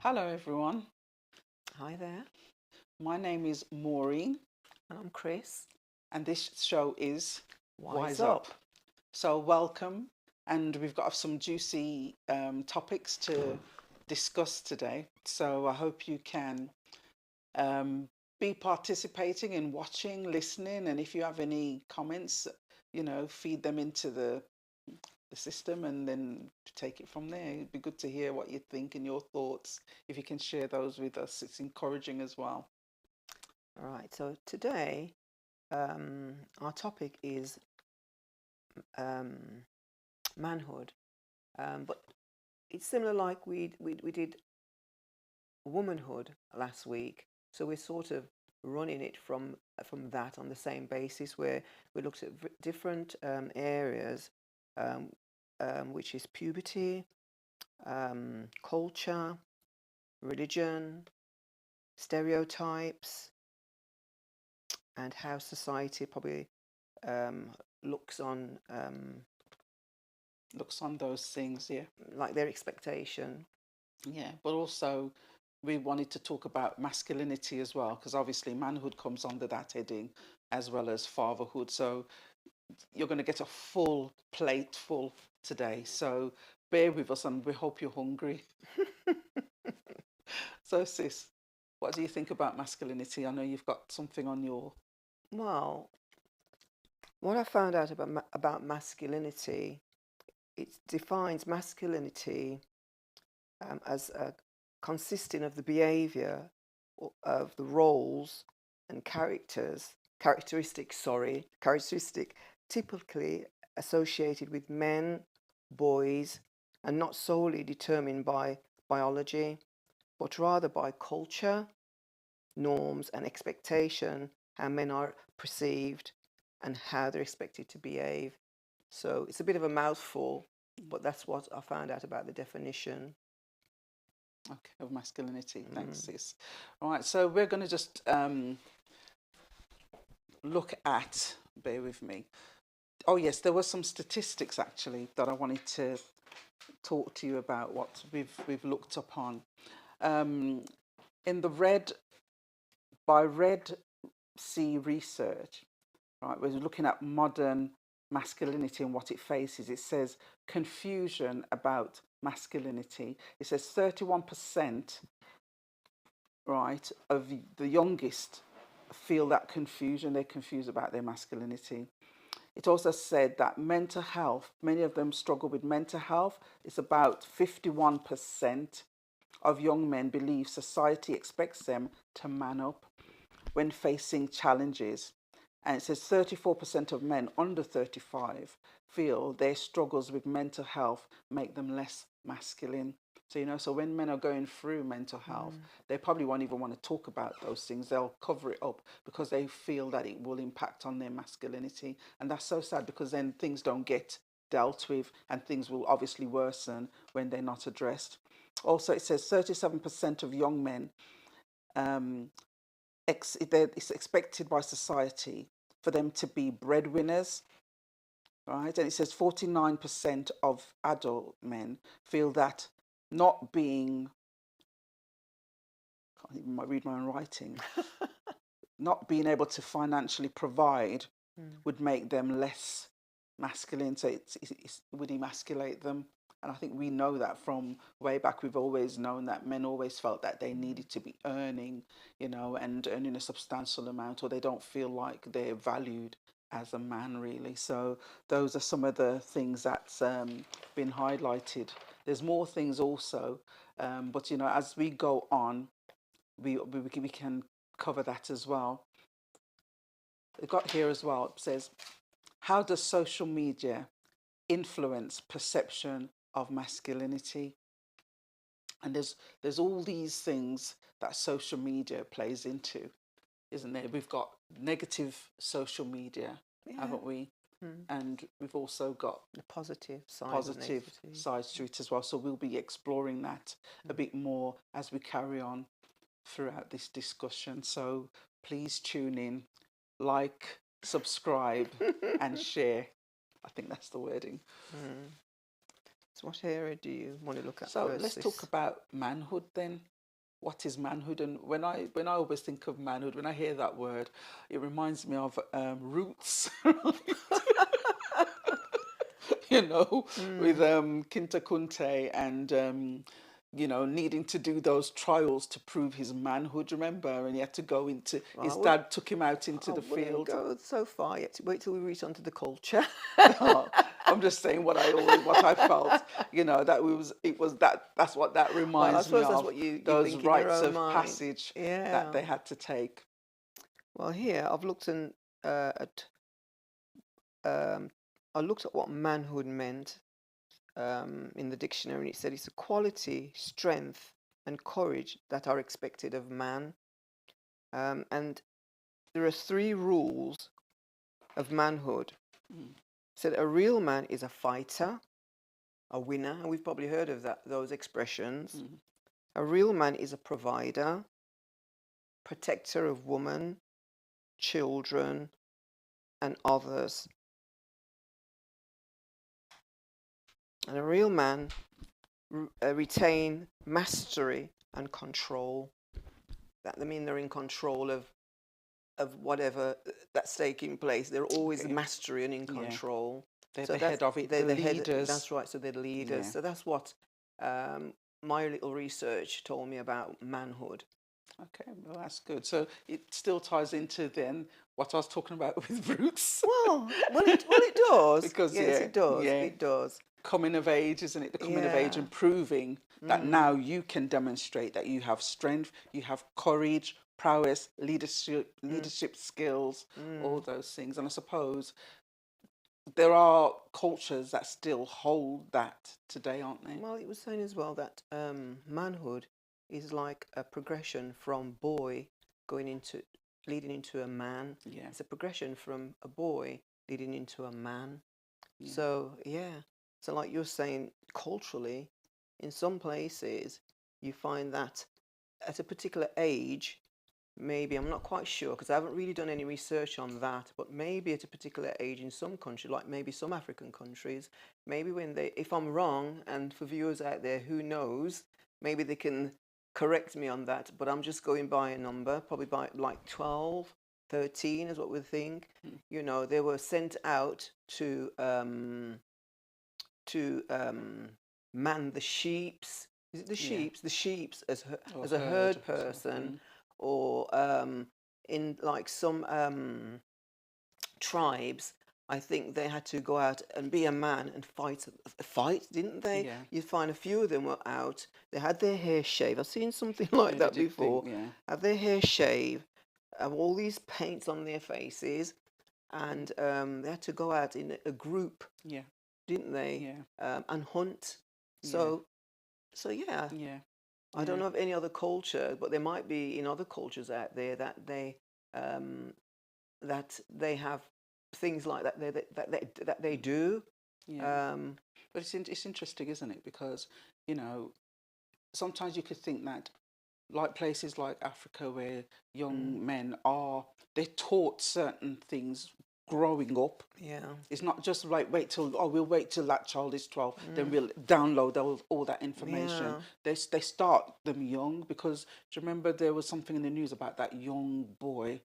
Hello, everyone. Hi there, My name is Maureen, and I'm Chris. and this show is Y-ZUP. Y-ZUP. So, welcome, and we've got some juicy topics to discuss today. So, I hope you can um, be participating in watching, listening, and if you have any comments, feed them into the system and then take it from there. It'd be good to hear what you think and your thoughts. If you can share those with us, it's encouraging as well. All right, so today our topic is um, manhood, but it's similar like we did womanhood last week. So we're sort of running it from that on the same basis where we looked at different areas, um, which is puberty, culture, religion, stereotypes, and how society probably um, looks on Looks on those things, yeah. like their expectation. Yeah, but also we wanted to talk about masculinity as well, because obviously manhood comes under that heading as well as fatherhood. So you're going to get a full plate full today. So bear with us and we hope you're hungry. So, sis, what do you think about masculinity? I know you've got something on your. Well, what I found out about masculinity, it defines masculinity as consisting of the behavior of the roles and characteristic typically associated with men, boys, and not solely determined by biology, but rather by culture, norms, and expectation, how men are perceived and how they're expected to behave. So it's a bit of a mouthful, but that's what I found out about the definition. Okay, of masculinity. Thanks, Mm. sis. All right, so we're going to just look at, bear with me. Oh, yes, there were some statistics actually that I wanted to talk to you about what we've looked upon. Um, in the Red Sea research, right, we're looking at modern masculinity and what it faces. It says confusion about masculinity. It says 31%, right, of the youngest feel that confusion. They're confused about their masculinity. It also said that mental health, many of them struggle with mental health. It's about 51% of young men believe society expects them to man up when facing challenges. And it says 34% of men under 35 feel their struggles with mental health make them less masculine. So, so when men are going through mental health, Mm. they probably won't even want to talk about those things. They'll cover it up because they feel that it will impact on their masculinity. And that's so sad because then things don't get dealt with and things will obviously worsen when they're not addressed. Also, it says 37% of young men, um, it's expected by society for them to be breadwinners, right? And it says 49% of adult men feel that not being, can't even read my own writing, not being able to financially provide Mm. would make them less masculine. So it would emasculate them. And I think we know that from way back. We've always known that men always felt that they needed to be earning, and earning a substantial amount, or they don't feel like they're valued as a man, really. So those are some of the things that's been highlighted. There's more things also, but as we go on, we can cover that as well. It got here as well. It says, how does social media influence perception of masculinity? And there's all these things that social media plays into, isn't there? We've got negative social media, Yeah. haven't we? Mm. And we've also got The positive side of positive negativity. sides to it as well. So we'll be exploring that a Mm. bit more as we carry on throughout this discussion. So please tune in, like, subscribe, and share. I think that's the wording. Mm. So what area do you want to look at So first, let's talk sis? about manhood then. what is manhood? And when I always think of manhood, when I hear that word, it reminds me of roots. With Kinta Kunte and needing to do those trials to prove his manhood, remember? And he had to go into, his dad took him out into I the wouldn't field. go so far yet. Wait till we reach onto the culture. I'm just saying what I felt, that's what that Well, I reminds me suppose that's of, what you those think in your rites own of mind. passage Yeah. that they had to take. Well, here I've looked at what manhood meant in the dictionary, and it said it's a quality, strength, and courage that are expected of man. And there are 3 rules of manhood. Said a real man is a fighter, a winner, and we've probably heard of those expressions. A real man is a provider, protector of women, children, and others. And a real man retain mastery and control. That they mean they're in control of whatever that's taking place. They're always mastery and in control. They're the head of it. They're the leaders. That's right. So they're leaders. So that's what my little research told me about manhood. Okay, well that's good. So it still ties into then what I was talking about with roots. Well, it does. Because yes, it does. It does. Coming of age, isn't it? The coming of age and proving that now you can demonstrate that you have strength, you have courage, prowess, leadership skills, all those things. And I suppose there are cultures that still hold that today, aren't they? Well, it was saying as well that manhood is like a progression from boy leading into a man. Yeah. It's a progression from a boy leading into a man. Yeah. So like you're saying, culturally, in some places, you find that at a particular age, maybe, I'm not quite sure because I haven't really done any research on that, but maybe at a particular age in some country, like maybe some African countries, maybe if I'm wrong, and for viewers out there who knows, maybe they can correct me on that, but I'm just going by a number, probably by like 12, 13 is what we think. They were sent out to man the sheeps. Is it the sheeps? The sheeps as a herd person, or in like some tribes, I think they had to go out and be a man and fight, didn't they? Yeah. You'd find a few of them were out. They had their hair shaved. I've seen something like that before. Had their hair shaved, have all these paints on their faces, and they had to go out in a group. Yeah. Didn't they? Yeah. And hunt. So yeah. Yeah. I don't know of any other culture, but there might be in other cultures out there that they have things like that they do. Yeah. But it's interesting, isn't it? Because sometimes you could think that, like places like Africa, where young men they're taught certain things growing up. Yeah. It's not just like we'll wait till that child is 12, then we'll download all that information. They start them young, because do you remember there was something in the news about that young boy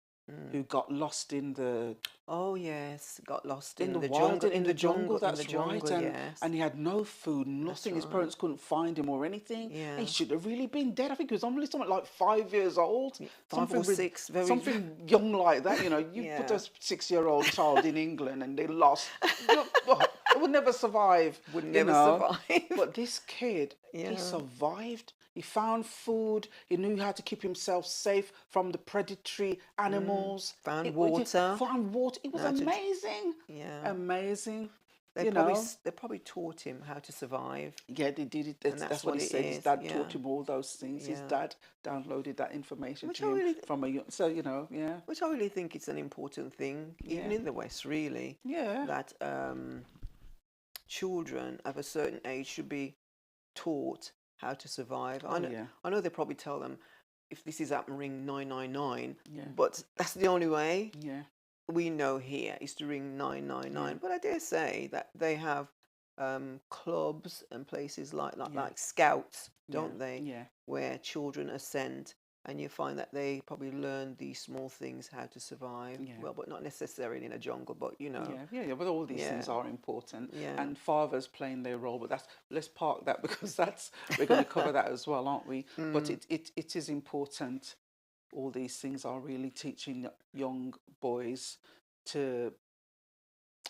who got lost in the... Oh yes, got lost in the wild, jungle. in the jungle. That's jungle, right. Yes. And he had no food, nothing. His parents couldn't find him or anything. Yeah. He should have really been dead. I think he was only something like 5 years old. 5 or 6, something young like that. You put a 6-year-old child in England and they lost. It would never survive. Would never survive. But this kid, he survived. He found food. He knew how to keep himself safe from the predatory animals. Found water. It was amazing. Yeah. Amazing. They probably taught him how to survive. Yeah, they did it. That's what he said. His dad taught him all those things. His dad downloaded that information to him from a young... So, Which I really think it's an important thing, even in the West, really. Yeah. That children of a certain age should be taught how to survive. I know they probably tell them, if this is happening, ring 999. Yeah. But that's the only way. Yeah. We know here is to ring 999. But I dare say that they have clubs and places like Yeah. scouts, Yeah. don't they, Yeah. where children are sent, and you find that they probably learn these small things, how to survive. Yeah. Well, but not necessarily in a jungle, but Yeah, yeah, yeah. But all these yeah, things are important, yeah. and fathers playing their role. But that's let's park that because that's we're going to cover that as well, aren't we? But Mm, it is important. All these things are really teaching young boys to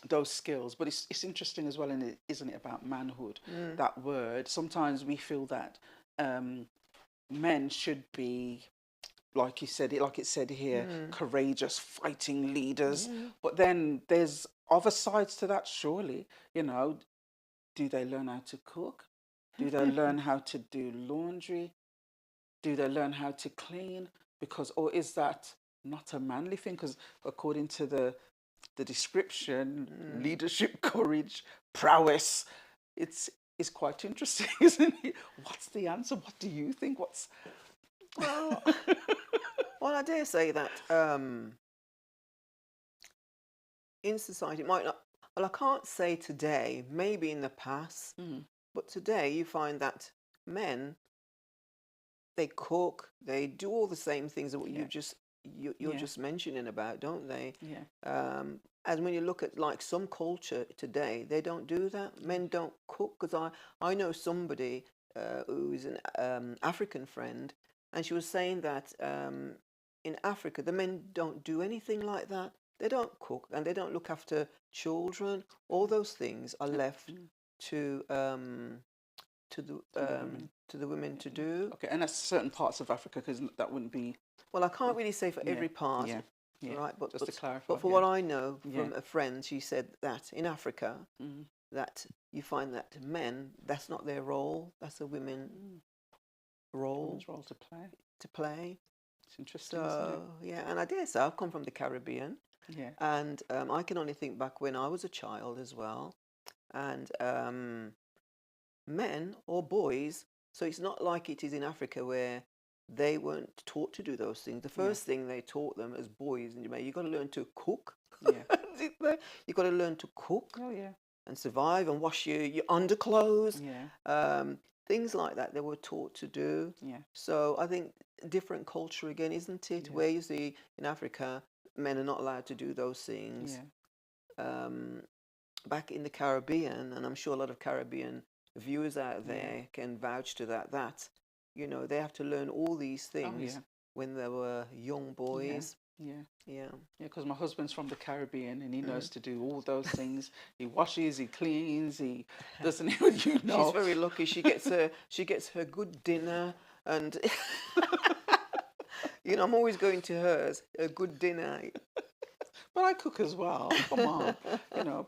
those skills. But it's interesting as well, and it isn't it about manhood? mm, That word. Sometimes we feel that um, men should be like you said it, like it said here, mm, courageous, fighting leaders. yeah. But then there's other sides to that, surely. You know, do they learn how to cook? Do they learn how to do laundry? Do they learn how to clean? Because, or is that not a manly thing? Because according to the description, Mm. leadership, courage, prowess, it's it's quite interesting, isn't it? What's the answer? What do you think? What's Well, well, I dare say that in society, it might not. Well, I can't say today. Maybe in the past, Mm, but today you find that men, they cook, they do all the same things that what yeah, you're yeah, just mentioning about, don't they? yeah, And when you look at like some culture today, they don't do that. Men don't cook, because I know somebody who's an African friend, and she was saying that in Africa the men don't do anything like that. They don't cook and they don't look after children. All those things are left mm, to to the women. to the women to do. Okay, and that's certain parts of Africa because that wouldn't be. Well, I can't really say for Yeah, every part, yeah, yeah. right? Just to clarify, But for yeah, what I know yeah, from a friend, she said that in Africa, mm, that you find that men, that's not their role. That's a women mm. role Women's role to play. to play. It's interesting, isn't it? So yeah, and I dare say I've come from the Caribbean, Yeah, and I can only think back when I was a child as well, and men or boys. So it's not like it is in Africa where they weren't taught to do those things. The yeah, first thing they taught them as boys in Jamaica, you got to learn to cook. yeah. You got to learn to cook Oh yeah, and survive and wash your underclothes, yeah, um, things like that. They were taught to do. yeah, So I think different culture again, isn't it? yeah, Where you see in Africa, men are not allowed to do those things. yeah, Um, Back in the Caribbean, and I'm sure a lot of Caribbean viewers out yeah. there can vouch to that, they have to learn all these Oh yeah, things when they were young yeah, boys. yeah. Yeah. Yeah, because my husband's from the Caribbean and he Mm. knows to do all those things. He washes, he cleans, he doesn't even, you She's know. very lucky. She gets her good dinner, and I'm always going to hers. A good dinner. But I cook as well. Come on,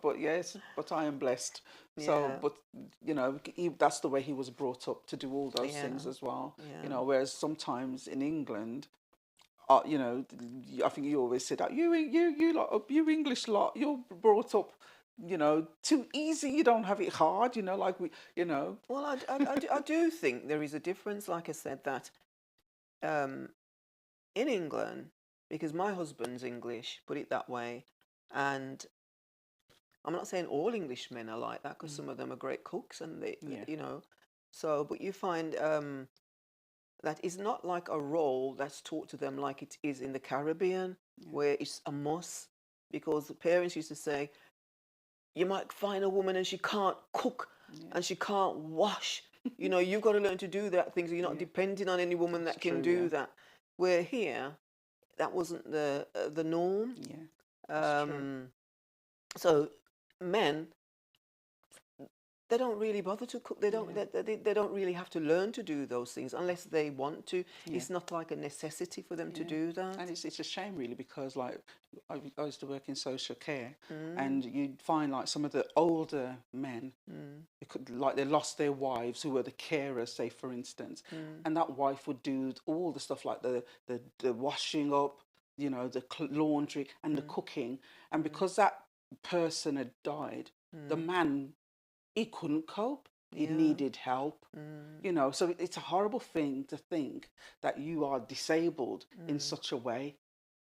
But yes, but I am blessed. So, Yeah, but that's the way he was brought up to do all those yeah, things as well. yeah. Whereas sometimes in England, I think you always said that you lot, you English lot, you're brought up, too easy. You don't have it hard. Like we. Well, I do think there is a difference. Like I said, that um, in England, because my husband's English, put it that way, and I'm not saying all English men are like that, because Mm, some of them are great cooks, and yeah, So, but you find that is not like a role that's taught to them like it is in the Caribbean, yeah, where it's a must. Because the parents used to say, you might find a woman and she can't cook yeah, and she can't wash. You've got to learn to do that thing, so you're not yeah. depending on any woman That's that can true. do Yeah, that. Where here, that wasn't the norm. yeah, that's true. Um, so men, they don't really bother to cook. They don't. Yeah, They don't really have to learn to do those things unless they want to. yeah. It's not like a necessity for them to Yeah, do that. and it's a shame really because like I used to work in social care, Mm, and you'd find like some of the older men, mm, they lost their wives who were the carers, say for instance, mm, and that wife would do all the stuff like the washing up, the laundry and the mm, cooking, and mm, because that person had died, the mm. man, he couldn't cope. He Yeah. needed help. Mm, So it's a horrible thing to think that you are disabled in mm, such a way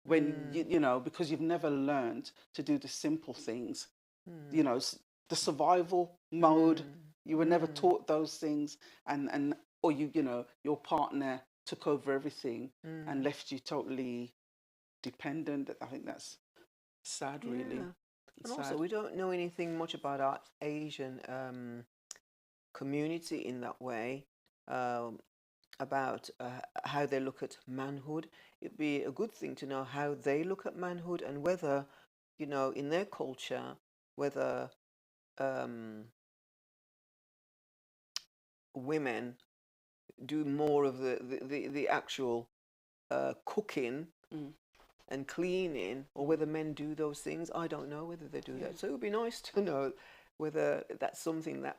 when mm, because you've never learned to do the simple things, mm, you know, s- the survival mode. Mm. You were never Mm. taught those things, and or you know your partner took over everything and Mm. left you totally dependent. I think that's sad, really. Yeah. And It's also, sad. we don't know anything much about our Asian community in that way, um, about how they look at manhood. It'd be a good thing to know how they look at manhood and whether, you know, in their culture, whether um, women do more of the actual cooking Mm. and cleaning, or whether men do those things. I don't know whether they do Yeah, that. So it would be nice to know whether that's something that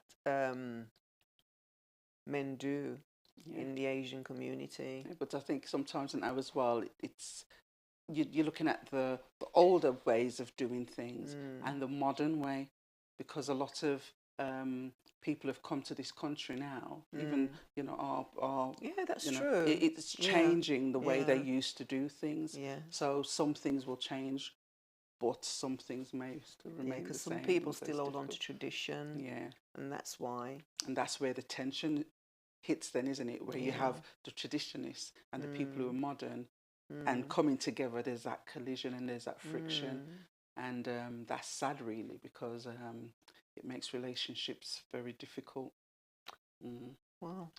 men do yeah. in the Asian community. Yeah, but I think sometimes now as well, it's you're looking at the older ways of doing things Mm. and the modern way, because a lot of people have come to this country now. Even Mm. you know our Yeah, that's you know true. it's Yeah, changing the way they yeah, used to do things. yes. So some things will change, but some things may still Yeah, remain because the some same, people and so still it's hold on to difficult. tradition, Yeah, and that's why. and that's where the tension hits, then, isn't it? Where you Yeah. have the traditionists and the people who are Mm. modern and Mm. coming together, there's that collision and there's that friction, Mm. and that's sad, really, because it makes relationships very difficult. Mm, Well,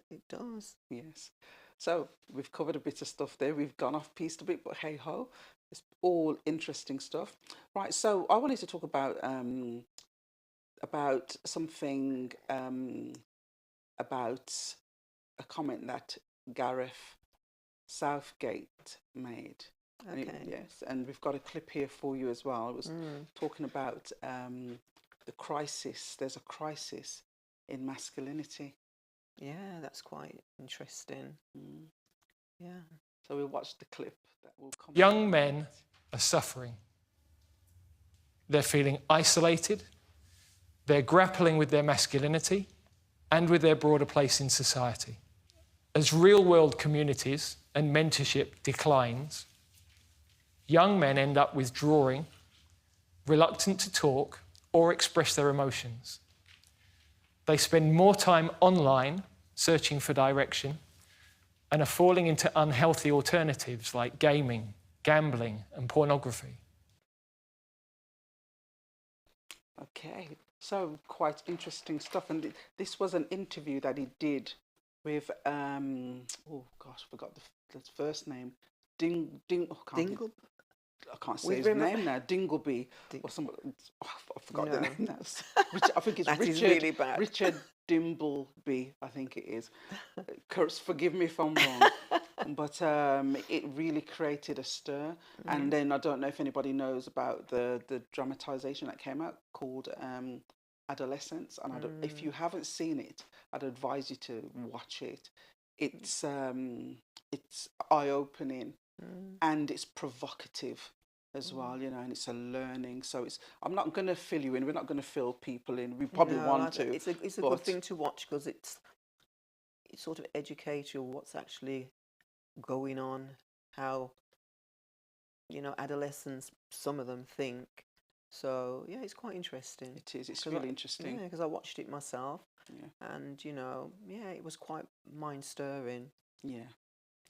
it does. yes. So we've covered a bit of stuff there. We've gone off piste a bit, but hey ho, it's all interesting stuff. Right. So I wanted to talk about something about a comment that Gareth Southgate made. Okay. Yes, and we've got a clip here for you as well. It was Mm. talking about the crisis. There's a crisis in masculinity. Yeah, that's quite interesting. Mm. Yeah. So we'll watch the clip that will come up in Young a men minute. are suffering. They're feeling isolated. They're grappling with their masculinity and with their broader place in society. As real-world communities and mentorship declines, young men end up withdrawing, reluctant to talk or express their emotions. They spend more time online searching for direction and are falling into unhealthy alternatives like gaming, gambling, and pornography. Okay, so quite interesting stuff. And this was an interview that he did with oh gosh, I forgot the first name. Oh, Dingle? I can't say We his remember. name now. Dingleby Ding- or somebody. Oh, I forgot the No. name now. I think it's That is Richard. really bad. Richard Dimbleby, I think it is. Forgive me if I'm wrong, but it really created a stir. And then I don't know if anybody knows about the dramatization that came out called Adolescence. And if you haven't seen it, I'd advise you to watch it. It's eye-opening and it's provocative as well, you know, and it's a learning. So I'm not going to fill you in. We're not going to fill people in. We probably No, want to, it's a good but thing to watch because it's sort of educates you what's actually going on, how, you know, adolescents, some of them think. So yeah, it's quite interesting. it is. It's 'Cause really I, interesting. yeah, because I watched it myself, Yeah, and you know, yeah, it was quite mind stirring. yeah, yeah.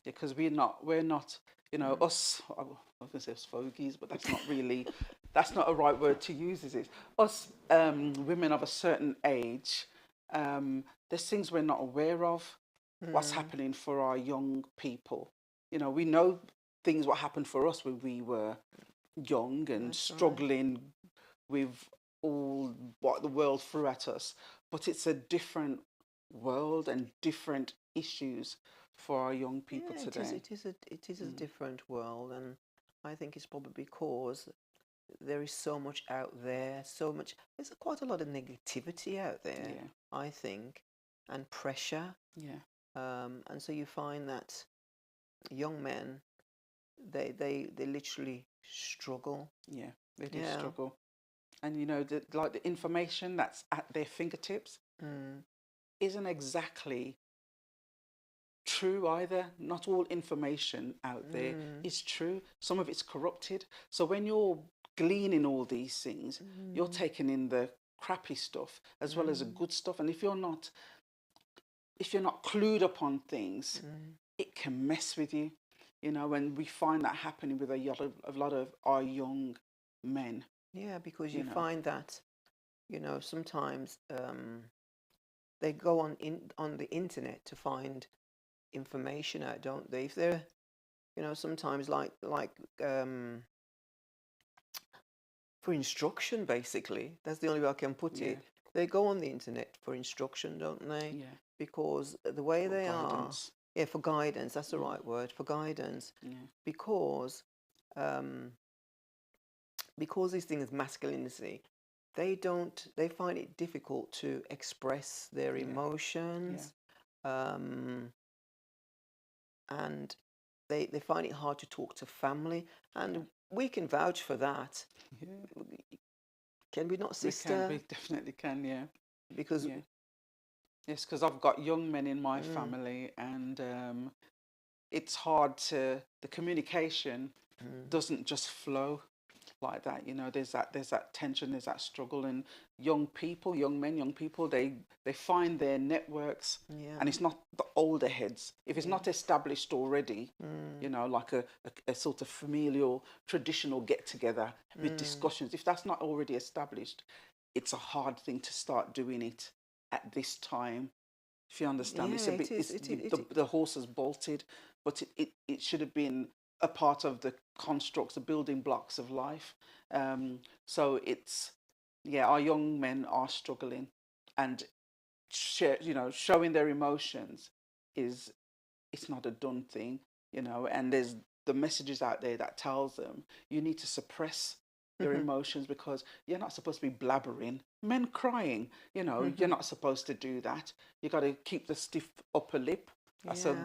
Because we're not, you know, us. I was going to say us fogies, but that's not really, that's not a right word to use, is it? Us women of a certain age. There's things we're not aware of. What's Mm, happening for our young people? You know, we know things what happened for us when we were young and that's right. struggling with all what the world threw at us, but it's a different world and different issues for our young people Yeah, it is. today. It is a Mm. different world, and I think it's probably because there is so much out there, so much. There's quite a lot of negativity out there, Yeah, I think, and pressure. yeah, And so you find that young men, they literally struggle. yeah. They do Yeah. struggle, and you know, like the information that's at their fingertips Mm, isn't exactly true either. Not all information out there mm, is true. Some of it's corrupted. So when you're gleaning all these things, you're mm, taking in the crappy stuff as well as the good stuff. And if you're not clued up on things, it can mess with you. You know, and we find that happening with a lot of our young men. Yeah, because you find that, you know, sometimes they go on the internet to find information out, don't they? If they're, you know, sometimes like for instruction, basically, that's the only way I can put it. They go on the internet for instruction, don't they? Yeah. Because the way For they guidance. are, for guidance, that's the right word, for guidance. Yeah. Because these things, masculinity, they find it difficult to express their emotions, and they find it hard to talk to family, and we can vouch for that. Yeah. Can we not, sister? We definitely can, yeah. Because yes, because I've got young men in my family, and it's hard the communication doesn't just flow like that. You know, there's that tension, there's that struggle, and young people, they find their networks, and it's not the older heads. If it's not established already, you know, like a sort of familial, traditional get together with discussions, if that's not already established, it's a hard thing to start doing it at this time. If you understand, it's a bit. The horse has bolted, but it should have been a part of the constructs, the building blocks of life. So it's, our young men are struggling, and showing their emotions it's not a done thing, you know. And there's the messages out there that tells them you need to suppress your emotions because you're not supposed to be blabbering. Men crying, you know, you're not supposed to do that. You got to keep the stiff upper lip. That's a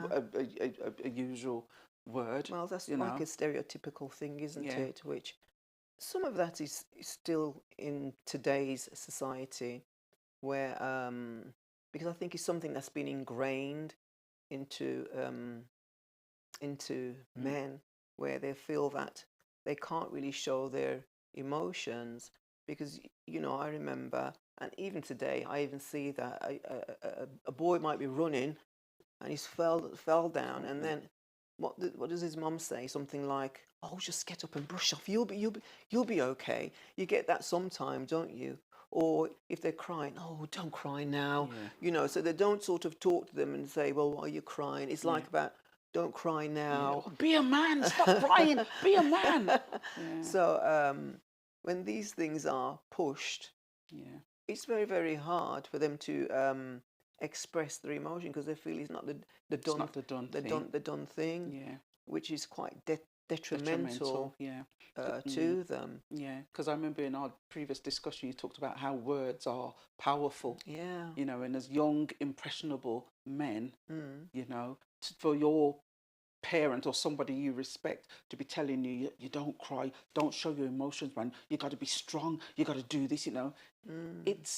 usual word. Well, that's like a stereotypical thing, isn't it? Which some of that is still in today's society, where because I think it's something that's been ingrained into men, where they feel that they can't really show their emotions because, you know, I remember, and even today I even see that a boy might be running and he's fell down, and then what does his mum say? Something like, "Oh, just get up and brush off. You'll be okay." You get that sometimes, don't you? Or if they're crying, "Oh, don't cry now." You know, so they don't sort of talk to them and say, "Well, why are you crying?" It's like about, "Don't cry now. Oh, be a man. Stop crying. Be a man." So when these things are pushed, it's very, very hard for them to express their emotion because they feel it's not the done thing, which is quite detrimental to them. Yeah, because I remember in our previous discussion you talked about how words are powerful. Yeah. You know, and as young, impressionable men, you know, for your parent or somebody you respect to be telling you, you don't cry, don't show your emotions, man, you got to be strong, you got to do this, you know. It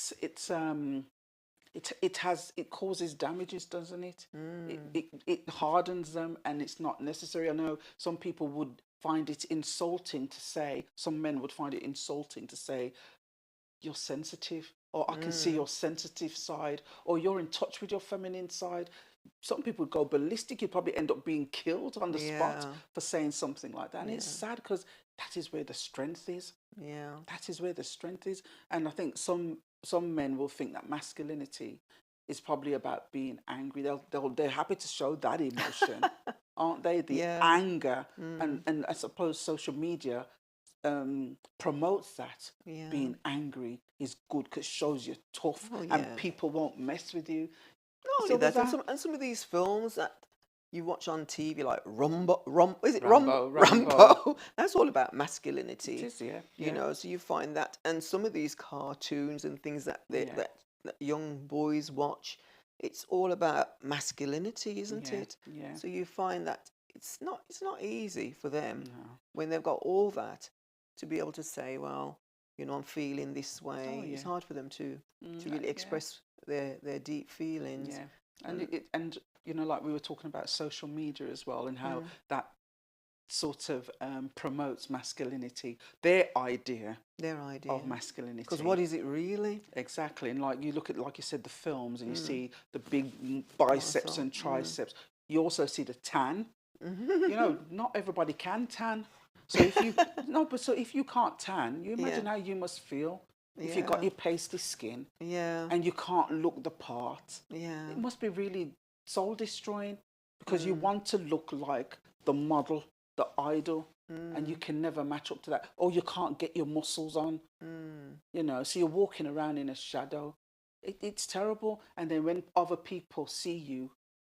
causes damages, doesn't it? It hardens them, and it's not necessary. I know some people would find it insulting to say, some men would find it insulting to say, you're sensitive, or I can see your sensitive side, or you're in touch with your feminine side. Some people go ballistic. You probably end up being killed on the spot for saying something like that. And it's sad because that is where the strength is. Yeah. That is where the strength is. And I think some men will think that masculinity is probably about being angry. They're happy to show that emotion, aren't they? The anger. And I suppose social media promotes that. Being angry is good because it shows you're tough and people won't mess with you. Not only that, and some of these films that you watch on TV, like Rambo, that's all about masculinity. It is, You know, so you find that, and some of these cartoons and things that that young boys watch, it's all about masculinity, isn't it? Yeah. So you find that it's not easy for them when they've got all that to be able to say, well, you know, I'm feeling this way. It's hard for them to really express their deep feelings. Yeah. And you know, like we were talking about social media as well, and how that sort of promotes masculinity, their idea of Because masculinity. what is it really? Exactly. And like you look at, like you said, the films, and you see the big biceps and triceps. You also see the tan. You know, not everybody can tan. So if you so if you can't tan, you imagine how you must feel if you got your pasty skin and you can't look the part. It must be really soul destroying, because you want to look like the model, the idol, and you can never match up to that, or you can't get your muscles on. You know, so you're walking around in a shadow. It's terrible. And then when other people see you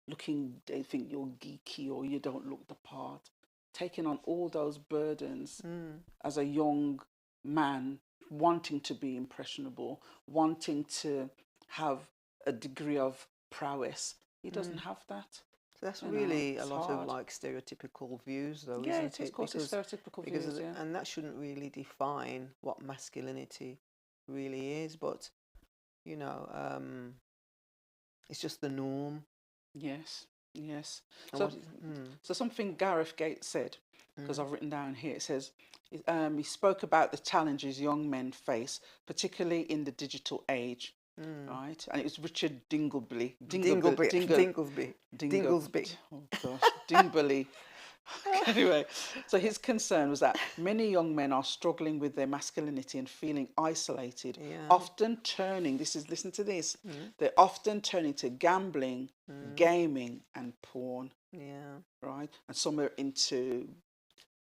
looking, they think you're geeky or you don't look the part, taking on all those burdens as a young man, wanting to be impressionable, wanting to have a degree of prowess. He doesn't have that. So that's You know, really a it's lot hard. of like stereotypical views, though, Yeah, isn't it is, of course, it's stereotypical views, yeah. and that shouldn't really define what masculinity really is, but you know, it's just the norm. Yes, yes. And So, what is- so something Gareth Gates said, because I've written down here, it says, he spoke about the challenges young men face, particularly in the digital age, right? And it was Richard Dingleby. Dinglesby. Oh gosh, Dingleby. Anyway, so his concern was that many young men are struggling with their masculinity and feeling isolated, often turning, listen to this, they're often turning to gambling, gaming and porn. Yeah. Right? And some are into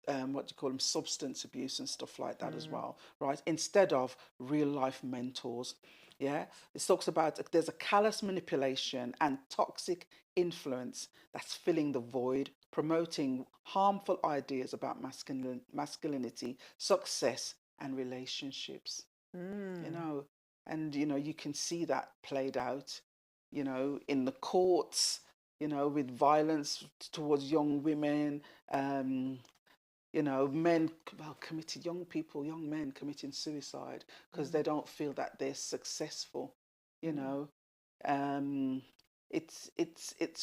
what do you call them, substance abuse and stuff like that as well, right? Instead of real life mentors. Yeah, it talks about there's a callous manipulation and toxic influence that's filling the void, promoting harmful ideas about masculinity, success, and relationships. You know, and you know, you can see that played out, you know, in the courts, you know, with violence towards young women. You know, young men committing suicide because they don't feel that they're successful. You know, it's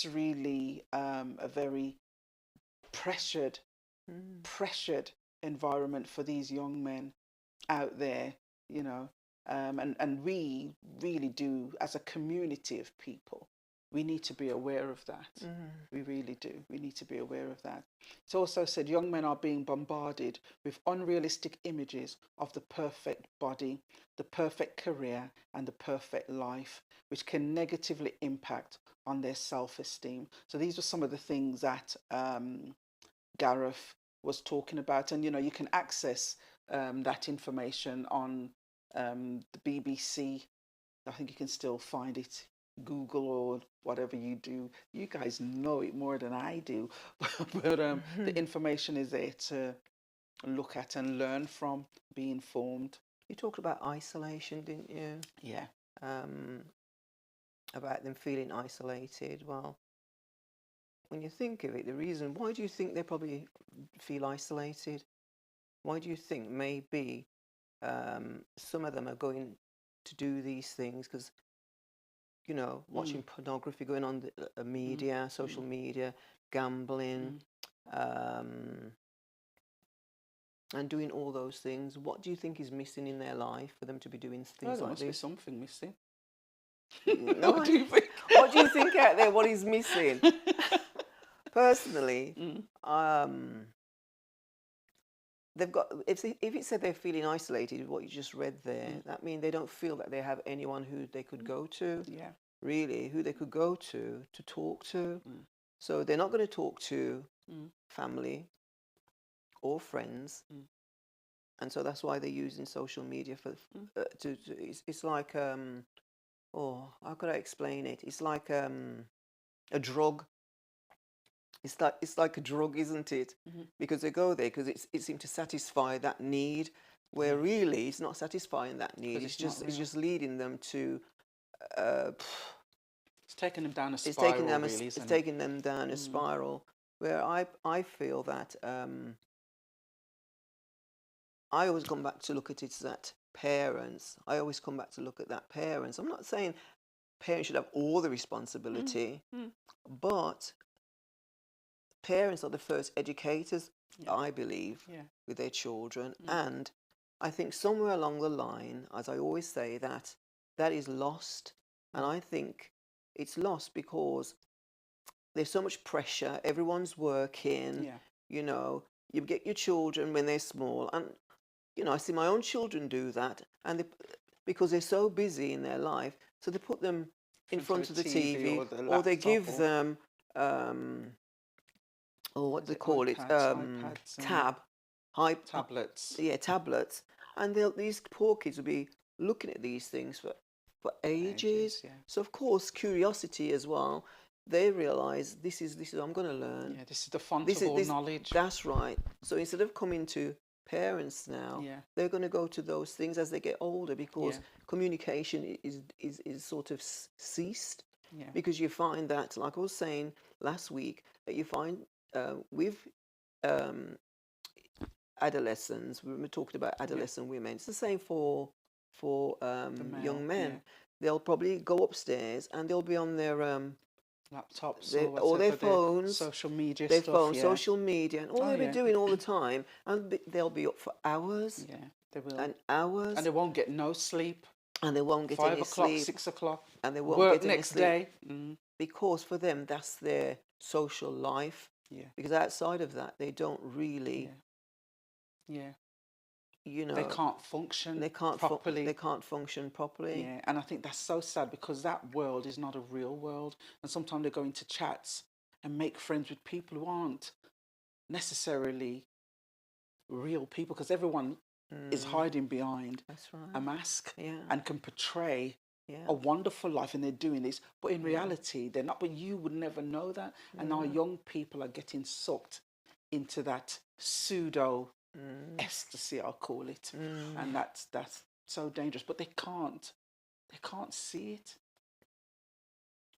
really a very pressured environment for these young men out there. You know, and we really do, as a community of people, we need to be aware of that. We really do. We need to be aware of that. It's also said young men are being bombarded with unrealistic images of the perfect body, the perfect career, and the perfect life, which can negatively impact on their self-esteem. So these were some of the things that Gareth was talking about. And, you know, you can access that information on the BBC. I think you can still find it. Google or whatever you do. You guys know it more than I do. But the information is there to look at and learn from, be informed. You talked about isolation, didn't you? Yeah. About them feeling isolated. Well, when you think of it, why do you think they probably feel isolated? Why do you think maybe some of them are going to do these things? Because, you know, watching pornography, going on the media, social media, gambling, and doing all those things. What do you think is missing in their life for them to be doing things There like must be this? something missing. No, What do you think? What do you think out there? What is missing? Personally, they've got. If it said they're feeling isolated, what you just read there, that means they don't feel that they have anyone who they could go to. Yeah. Really, who they could go to talk to. So they're not going to talk to family or friends, and so that's why they're using social media for it's like how could I explain it? It's like a drug. It's like a drug, isn't it? Because they go there because it seems to satisfy that need, where really it's not satisfying that need. It's just leading them to. It's taking them down a spiral. It's taking them down a spiral where I feel that I always come back to look at it that parents. I always come back to look at that parents. I'm not saying parents should have all the responsibility, but parents are the first educators I believe, Yeah. with their children. And I think somewhere along the line, as I always say, that is lost. And I think it's lost because there's so much pressure. Everyone's working. Yeah. You know, you get your children when they're small, and you know, I see my own children do that, and because they're so busy in their life, so they put them in front of the TV, or the or they laptop, give them, or what is they it call it, iPads, iPads and tablets. yeah, tablets, and these poor kids will be looking at these things for ages. Yeah. So of course, curiosity as well. They realise this is I'm going to learn. Yeah, this is the font of all knowledge. That's right. So instead of coming to parents now, Yeah. they're going to go to those things as they get older, because communication is sort of ceased. Yeah. Because you find that, like I was saying last week, that you find with adolescents, we were talking about adolescent women, it's the same for young men. Yeah. They'll probably go upstairs and they'll be on their Laptops or their phones, social media their stuff, phones, social media, and all they'll be yeah. doing all the time, and they'll be up for hours. Yeah, they will. And hours, And they won't get no sleep. and they won't get 5 any o'clock, sleep, 6 o'clock. and they won't Work get any next sleep, day. because for them that's their social life. Yeah. Because outside of that, they don't really, Yeah. you know, They can't function they can't properly. they can't function properly. Yeah, and I think that's so sad, because that world is not a real world. And sometimes they go into chats and make friends with people who aren't necessarily real people, because everyone is hiding behind That's right. a mask Yeah. and can portray Yeah. a wonderful life, and they're doing this, but in reality they're not. But you would never know that. And our young people are getting sucked into that pseudo ecstasy, I'll call it, and that's so dangerous. But they can't see it,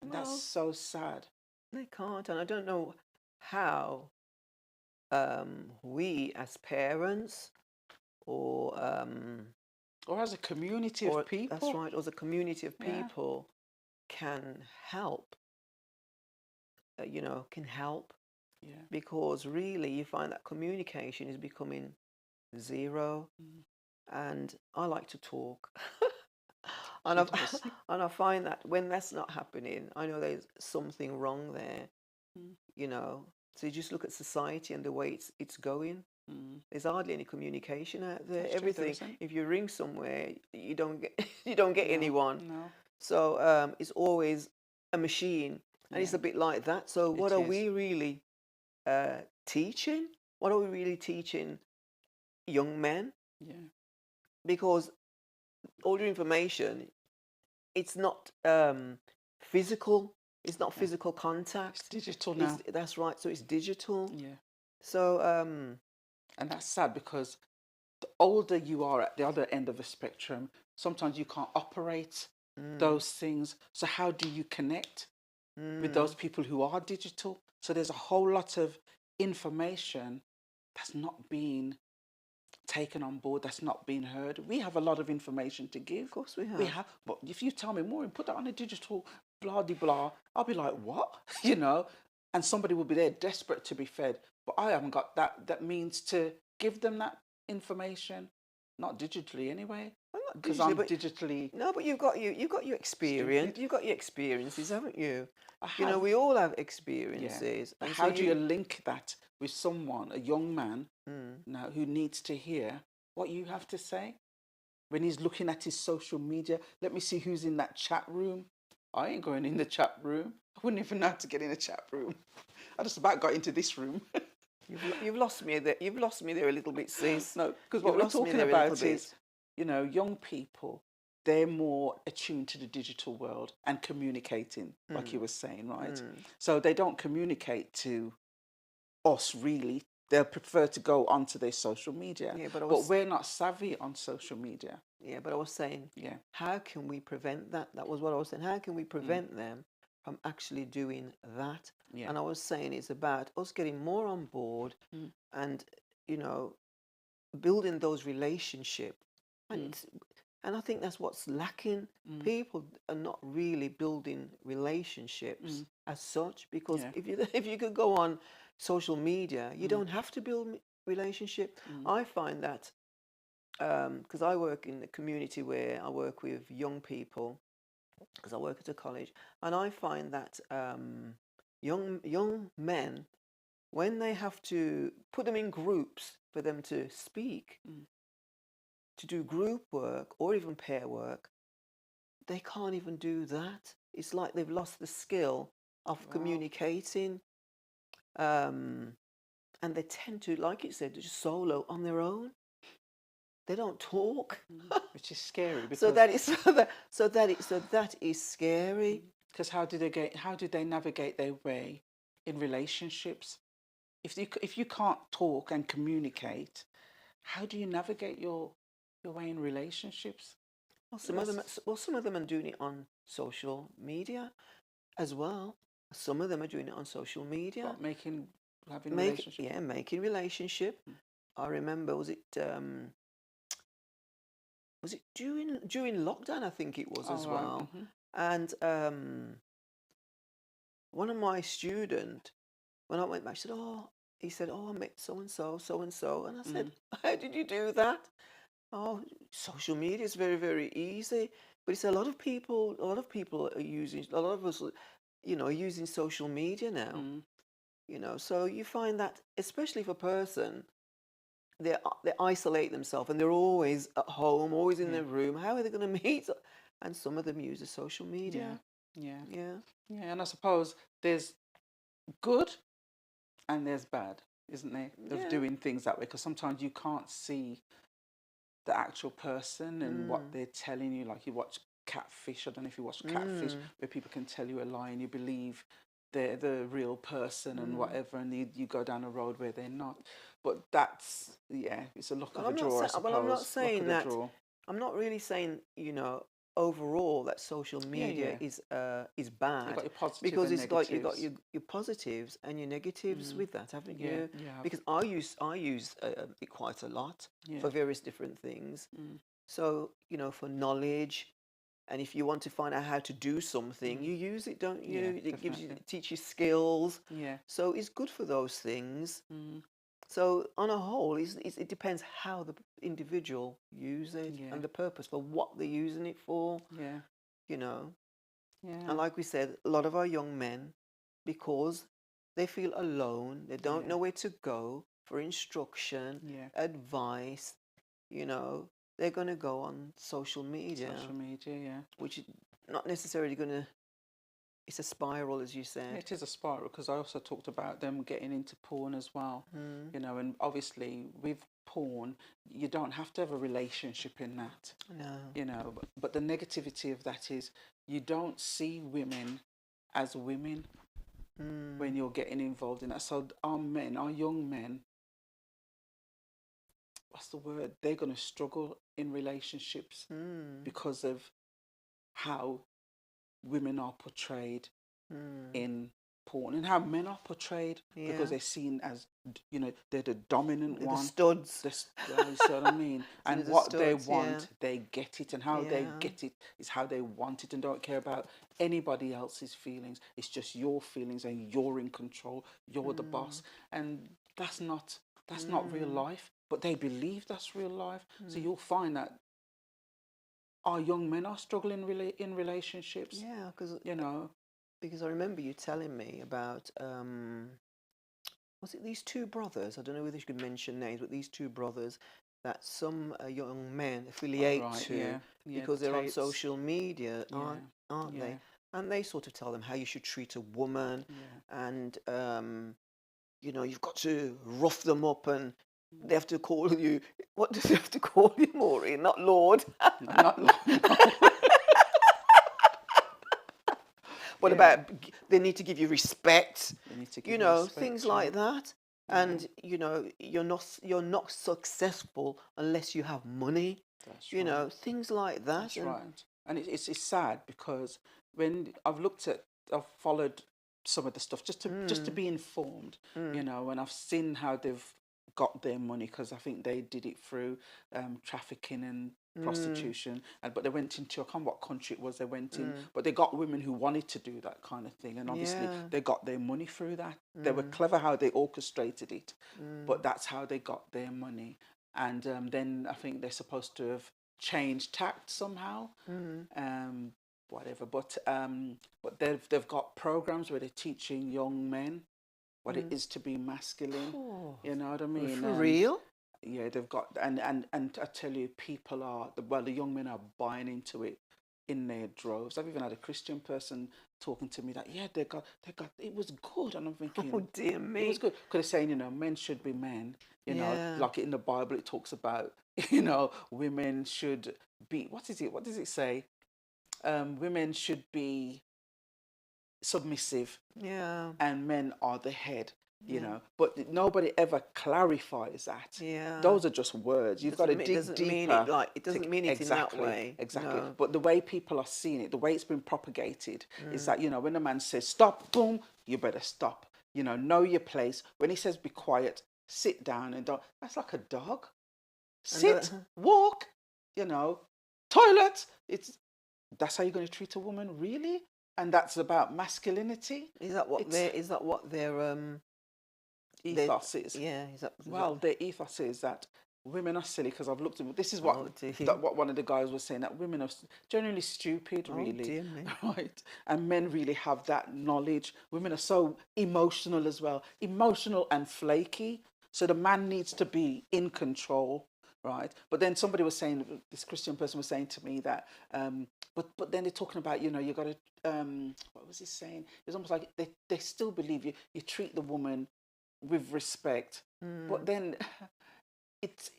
and Well, that's so sad. They can't, and I don't know how we as parents or as a community of people, that's right, or as a community of Yeah. people can help. Can help, Yeah. because really you find that communication is becoming zero, and I like to talk. And I find that when that's not happening, I know there's something wrong there. So you just look at society and the way it's going. There's hardly any communication out there. That's true, there Everything. isn't. If you ring somewhere, you don't get anyone. No. So it's always a machine, and it's a bit like that. So what are is. we really teaching? What are we really teaching young men? Yeah. Because all your information, it's not physical. It's not physical contact. It's digital now. That's right. So it's digital. Yeah. So And that's sad, because the older you are at the other end of the spectrum, sometimes you can't operate those things. So how do you connect with those people who are digital? So there's a whole lot of information that's not being taken on board, that's not being heard. We have a lot of information to give. Of course we have. We have. But if you tell me, Maureen, put that on a digital blah-de-blah, I'll be like, what? You know? And somebody will be there desperate to be fed. But I haven't got that means to give them that information. Not digitally anyway. Because I'm digitally... No, but you've got your experience. You've got your experiences, haven't you? have. We all have experiences. But And how so do you link that with someone, a young man, now who needs to hear what you have to say? When he's looking at his social media, let me see who's in that chat room. I ain't going in the chat room. I wouldn't even know how to get in a chat room. I just about got into this room. You've lost me there. You've lost me there a little bit, sis. No, because what we're talking about is, young people, they're more attuned to the digital world and communicating, like you were saying, right? So they don't communicate to us, really. They'll prefer to go onto their social media. Yeah, but we're not savvy on social media. Yeah, but I was saying, how can we prevent that? That was what I was saying. How can we prevent them from actually doing that? Yeah. And I was saying it's about us getting more on board and, building those relationships. And I think that's what's lacking. People are not really building relationships as such, because if you could go on social media, you don't have to build relationship. I find that because I work in a community where I work with young people, because I work at a college, and I find that young men, when they have to put them in groups for them to speak, to do group work or even pair work, they can't even do that. It's like they've lost the skill of communicating, and they tend to, like you said, just solo on their own. They don't talk, which is scary because so that is scary. because how did they navigate their way in relationships? If you can't talk and communicate, how do you navigate your way in relationships? Well, some of them are doing it on social media as well. Some of them are doing it on social media. What, having relationships? Yeah, making relationship. I remember, was it during lockdown? I think it was as well. And one of my students, when I went back, he said, "Oh, I met so and so, so and so," and I said, "How did you do that?" "Oh, social media is very, very easy." But it's a lot of people are using, a lot of us, are using social media now. So you find that, especially if a person, they isolate themselves and they're always at home, always in their room. How are they going to meet? And some of them use the social media. Yeah. And I suppose there's good and there's bad, isn't there, of doing things that way? Because sometimes you can't see the actual person and what they're telling you. Like you watch Catfish. I don't know if you watch Catfish, where people can tell you a lie and you believe they're the real person and whatever, and you go down a road where they're not. But that's, it's a luck of the draw, I suppose. Well, I'm not saying that. Draw. I'm not really saying, overall that social media is bad. You've got your positive because and it's like you've negatives. got your positives and your negatives with that, haven't you? Yeah. Because I use it quite a lot for various different things. So for knowledge, and if you want to find out how to do something, you use it, don't you? It teaches you skills. So it's good for those things. So on a whole, it depends how the individual uses it and the purpose for what they're using it for. And like we said, a lot of our young men, because they feel alone, they don't know where to go for instruction, advice, they're going to go on social media. Which is not necessarily going to... It's a spiral, as you said. It is a spiral, because I also talked about them getting into porn as well. And obviously with porn, you don't have to have a relationship in that. No. But the negativity of that is you don't see women as women when you're getting involved in that. So our young men, what's the word? They're going to struggle in relationships because of how women are portrayed in porn and how men are portrayed, because they're seen as, they're the dominant one. The studs. You see what I mean? And the what studs, they want, they get it, and how they get it is how they want it, and don't care about anybody else's feelings. It's just your feelings, and you're in control. You're the boss, and that's not real life. But they believe that's real life. So you'll find that our young men are struggling in relationships. Yeah, because because I remember you telling me about was it these two brothers? I don't know whether you could mention names, but these two brothers that some young men affiliate to because they're on social media, aren't they? And they sort of tell them how you should treat a woman, and you've got to rough them up, and they have to call you. What does they have to call you, Maureen? Not Lord. Not Lord. What about they need to give you respect? They need to give you respect, things like that. And you're not successful unless you have money. That's right. Things like that. That's right. And it's sad, because when I've followed some of the stuff just to be informed, and I've seen how they've got their money, because I think they did it through trafficking and prostitution, and but they went into, I can't remember what country it was they went in, but they got women who wanted to do that kind of thing, and obviously Yeah. they got their money through that. They were clever how they orchestrated it, but that's how they got their money. And then I think they're supposed to have changed tact somehow, whatever. But they've got programs where they're teaching young men what it is to be masculine. Oh, You know what I mean? for real? Yeah, they've got, and I tell you, people are, well, the young men are buying into it in their droves. I've even had a Christian person talking to me that, yeah, they got, it was good, and I'm thinking, Oh dear it me. was good, because they're saying, you know, men should be men, you know, Yeah. like in the Bible it talks about, you know, women should be, what does it say? Women should be submissive, Yeah. and men are the head. You Yeah. know, but nobody ever clarifies that. Yeah. Those are just words. You've got to dig doesn't deeper. mean it like it doesn't mean it exactly, in that way. Exactly. No. But the way people are seeing it, the way it's been propagated, is that, you know, when a man says stop, boom, you better stop. You know your place. When he says be quiet, sit down and don't. That's like a dog. Sit, walk. You know, toilet. That's how you're going to treat a woman, really? And that's about masculinity. Is that what their ethos is? Yeah, Well, their ethos is that women are silly, because I've looked at, this is what what one of the guys was saying, that women are generally stupid, really. Dear me. Right? And men really have that knowledge. Women are so emotional as well, emotional and flaky. So the man needs to be in control, right? But then somebody was saying, this Christian person was saying to me that, but then they're talking about, you know, you got to, what was he saying? It's almost like they still believe you treat the woman with respect, but then it's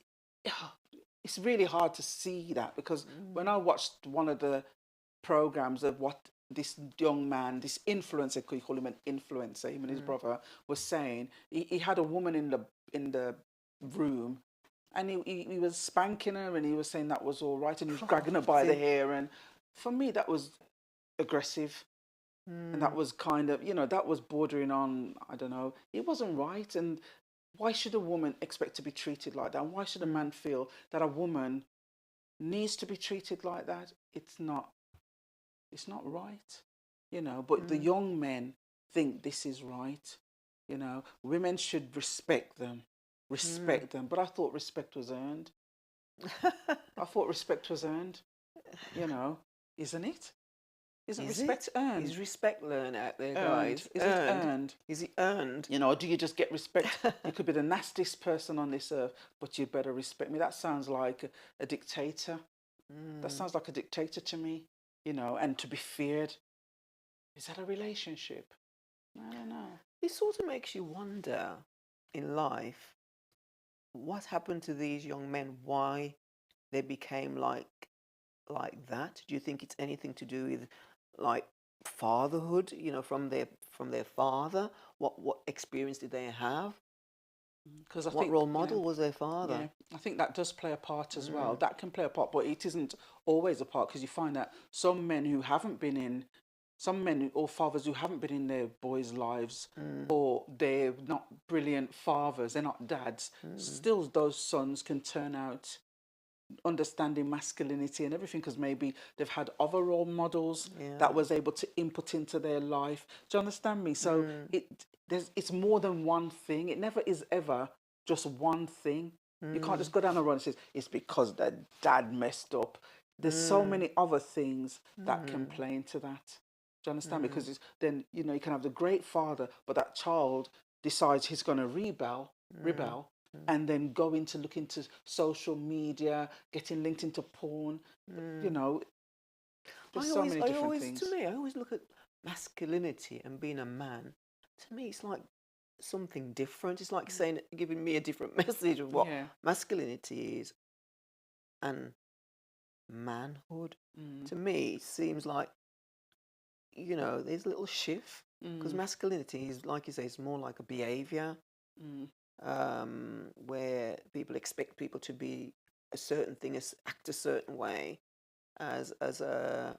really hard to see that, because when I watched one of the programs of what this young man, this influencer, could you call him an influencer, him and his brother, was saying, he had a woman in the room, and he was spanking her, and he was saying that was all right, and he was dragging her by the hair, and for me that was aggressive. And that was kind of, you know, that was bordering on, I don't know, it wasn't right. And why should a woman expect to be treated like that? And why should a man feel that a woman needs to be treated like that? It's not right, you know. But the young men think this is right, you know. Women should respect them. But I thought respect was earned. You know, isn't it? Isn't respect earned? Is respect learned out there, guys? Is it earned? Is it earned? You know, or do you just get respect? You could be the nastiest person on this earth, but you better respect me. That sounds like a dictator. That sounds like a dictator to me, you know, and to be feared. Is that a relationship? I don't know. It sort of makes you wonder in life what happened to these young men, why they became like that. Do you think it's anything to do with like fatherhood, you know, from their father? What experience did they have? Because I what think, role model was their father? Yeah, I think that does play a part as well. That can play a part, but it isn't always a part, because you find that some men or fathers who haven't been in their boys' lives, or they're not brilliant fathers, they're not dads, still those sons can turn out understanding masculinity and everything, because maybe they've had other role models that was able to input into their life. Do you understand me? So it's more than one thing. It never is ever just one thing. You can't just go down the road and say it's because their dad messed up. There's so many other things that can play into that. Do you understand? Because then, you know, you can have the great father, but that child decides he's going to rebel, and then look into social media, getting linked into porn. You know, there's so many different things. To me, I always look at masculinity and being a man. To me, it's like something different. It's like giving me a different message of what masculinity is and manhood. To me, it seems like, you know, there's a little shift, because masculinity is, like you say, it's more like a behavior. Where people expect people to be a certain thing, act a certain way, as a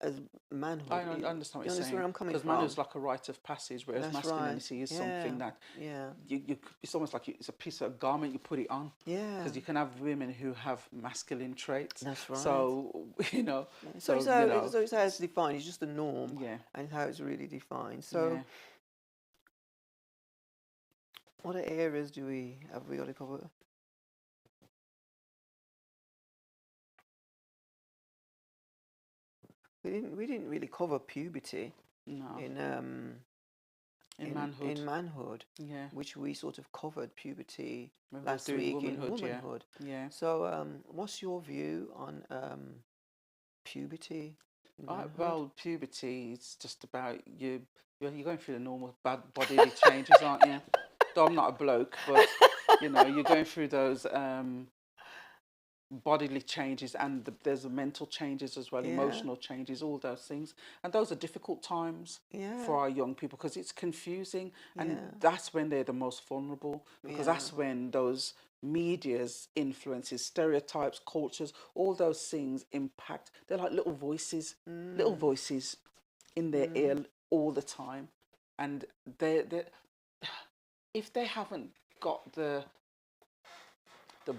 as manhood. I understand what You you're understand saying. where I'm coming Because from? manhood's like a rite of passage, whereas That's right. masculinity is Yeah. something that Yeah. it's almost like it's a piece of garment you put it on. Yeah. Because you can have women who have masculine traits. That's right. So you know. Yeah. So it's how it's defined. It's just a norm. Yeah. And how it's really defined. So. Yeah. What areas have we got to cover? We didn't really cover puberty No. in manhood. in manhood, Yeah. which we sort of covered puberty When we last was doing week in womanhood, yeah. womanhood. Yeah. So what's your view on puberty? in manhood? Well, puberty is just about you're going through the normal bodily changes, aren't you? Though I'm not a bloke, but you know, you're going through those bodily changes, and there's the mental changes as well, Yeah. emotional changes, all those things, and those are difficult times Yeah. for our young people because it's confusing, and Yeah. that's when they're the most vulnerable because Yeah. that's when those media's influences, stereotypes, cultures, all those things impact. They're like little voices in their ear all the time, and they if they haven't got the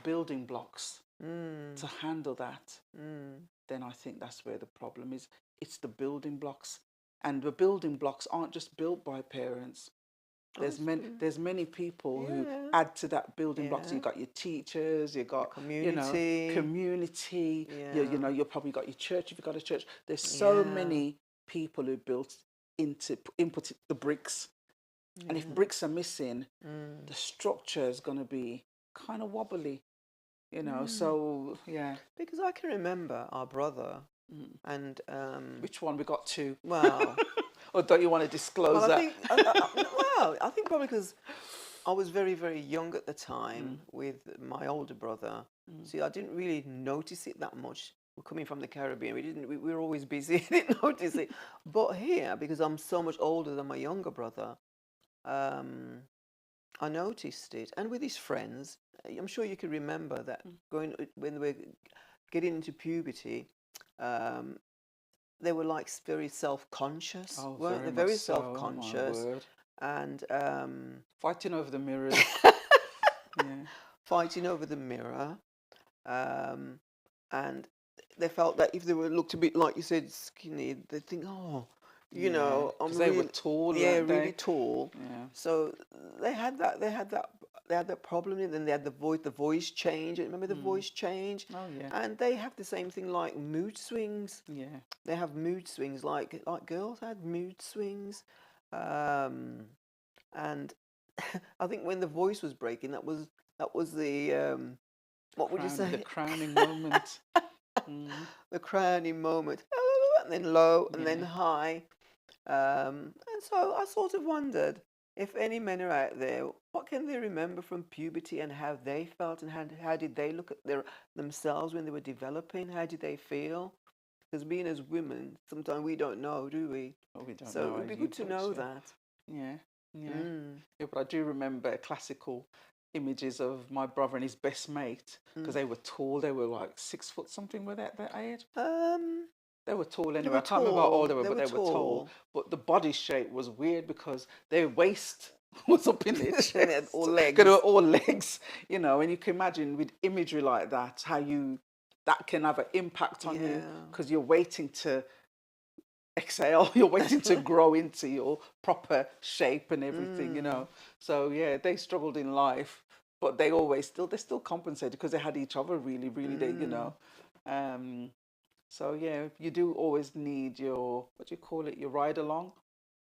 building blocks to handle that, then I think that's where the problem is. It's the building blocks, and the building blocks aren't just built by parents. There's many people who add to that building blocks. Yeah. You've got your teachers, you've got community. Community. Yeah. You've probably got your church if you've got a church. There's so Yeah. many people who input the bricks. And if bricks are missing, the structure is going to be kind of wobbly, So, yeah. Because I can remember our brother and... Which one? We got two. Well... Or don't you want to disclose that? I think probably because I was very, very young at the time with my older brother. See, I didn't really notice it that much. We're coming from the Caribbean. We were always busy. I didn't notice it. But here, because I'm so much older than my younger brother, I noticed it. And with his friends, I'm sure you can remember that when they were getting into puberty, they were like very self-conscious, weren't they? Very self-conscious. And fighting over the mirrors. Fighting over the mirror. And they felt that if they were looked a bit, like you said, skinny, they'd think, I'm really, they were tall. Yeah, really tall. Yeah. So they had that problem, and then they had the voice change. Remember the voice change? Oh yeah. And they have the same thing like mood swings. Yeah. They have mood swings like girls had mood swings, and I think when the voice was breaking, that was the what would you say? The crowning moment. The crowning moment, and then low, and then high, and so I sort of wondered if any men are out there, what can they remember from puberty and how they felt, and how did they look at themselves when they were developing? How did they feel? Because being as women, sometimes we don't know, do we? Well, we don't know. So it would be good to know that. Yeah. Yeah, but I do remember classical images of my brother and his best mate because they were tall. They were like 6 foot something. Were they at that age? They were tall anyway. I can't remember how old they were, but they were tall. But the body shape was weird because their waist was up in their chest. And they had all legs. They were all legs, and you can imagine with imagery like that, how that can have an impact on you because you're waiting to exhale, you're waiting to grow into your proper shape and everything, So yeah, they struggled in life, but they still compensated because they had each other really, really, so yeah, you do always need your, what do you call it, your ride along,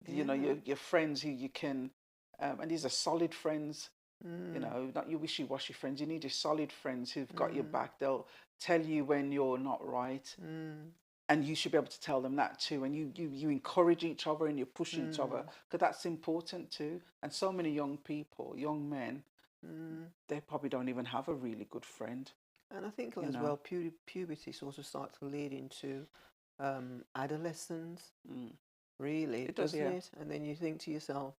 your friends who you can, and these are solid friends, not your wishy-washy friends. You need your solid friends who've got your back. They'll tell you when you're not right. And you should be able to tell them that too. And you encourage each other and you push each other, because that's important too. And so many young men, they probably don't even have a really good friend. And I think as well, puberty sort of starts to lead into adolescence, really, doesn't it? And then you think to yourself,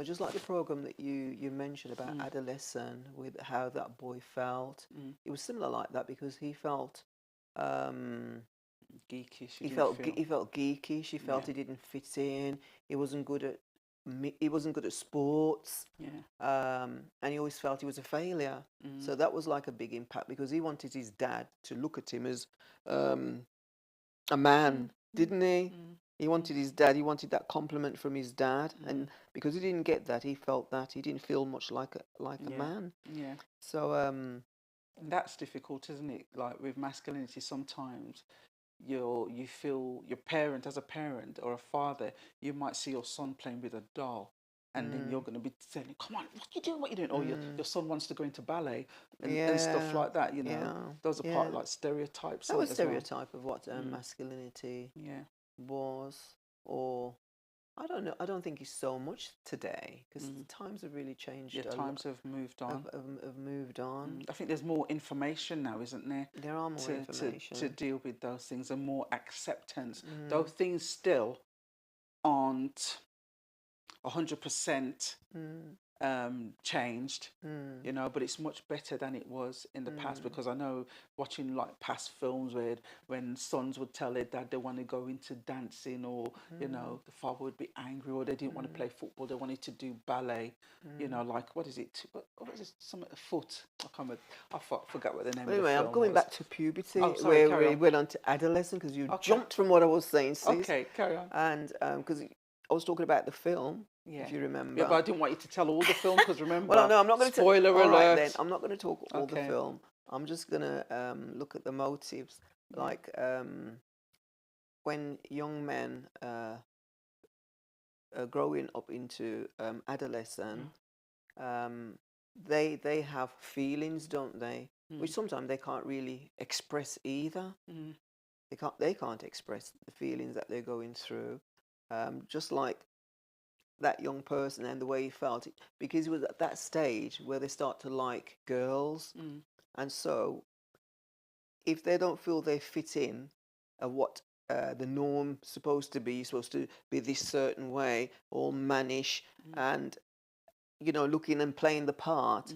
just like the program that you mentioned about Adolescence, with how that boy felt, it was similar like that, because he felt Geeky. She He didn't felt feel. he felt geeky. She felt Yeah. he didn't fit in. He wasn't good at he wasn't good at sports, Yeah. and he always felt he was a failure. Mm. So that was like a big impact because he wanted his dad to look at him as um, a man, didn't he? Mm. He wanted his dad. He wanted that compliment from his dad, Mm. and because he didn't get that, he felt that he didn't feel much like a Yeah. man. Yeah. So And that's difficult, isn't it? Like with masculinity, sometimes you feel your parent, as a parent or a father, you might see your son playing with a doll, and then you're going to be saying, "Come on, what you doing? What you doing?" Or your son wants to go into ballet and stuff yeah, like that. You know, yeah, those are part yeah. of like stereotypes That in was it as well. stereotype of what masculinity Yeah. was, or I don't know. I don't think it's so much today because the times have really Yeah. changed a lot. Times have moved on. Have moved on. I think there's more information now, isn't there? There are more To information. deal with those things, and more acceptance. Though things still aren't 100% changed, you know, but it's much better than it was in the past, because I know watching like past films where when sons would tell their dad they want to go into dancing, or you know, the father would be angry, or they didn't want to play football, they wanted to do ballet, you know, like what is it? What was it? Some foot? I can't remember. forgot what the name But of the anyway, film I'm going was. back to puberty, Oh, sorry, where carry we on. went on to adolescence because you Okay. jumped from what I was saying, sis. Okay, carry on. And because I was talking about the film, Yeah. if you remember. Yeah, but I didn't want you to tell all the film, because remember. Well, no, I'm not going to. Spoiler alert. All right, then. I'm not going to talk all the Okay. film. I'm just going to look at the motives, like when young men growing up into adolescence, they have feelings, don't they? Which sometimes they can't really express either. They can't express the feelings that they're going through. Just like that young person and the way he felt, because he was at that stage where they start to like girls, and so if they don't feel they fit in what the norm supposed to be, you're supposed to be this certain way, all mannish, and you know, looking and playing the part,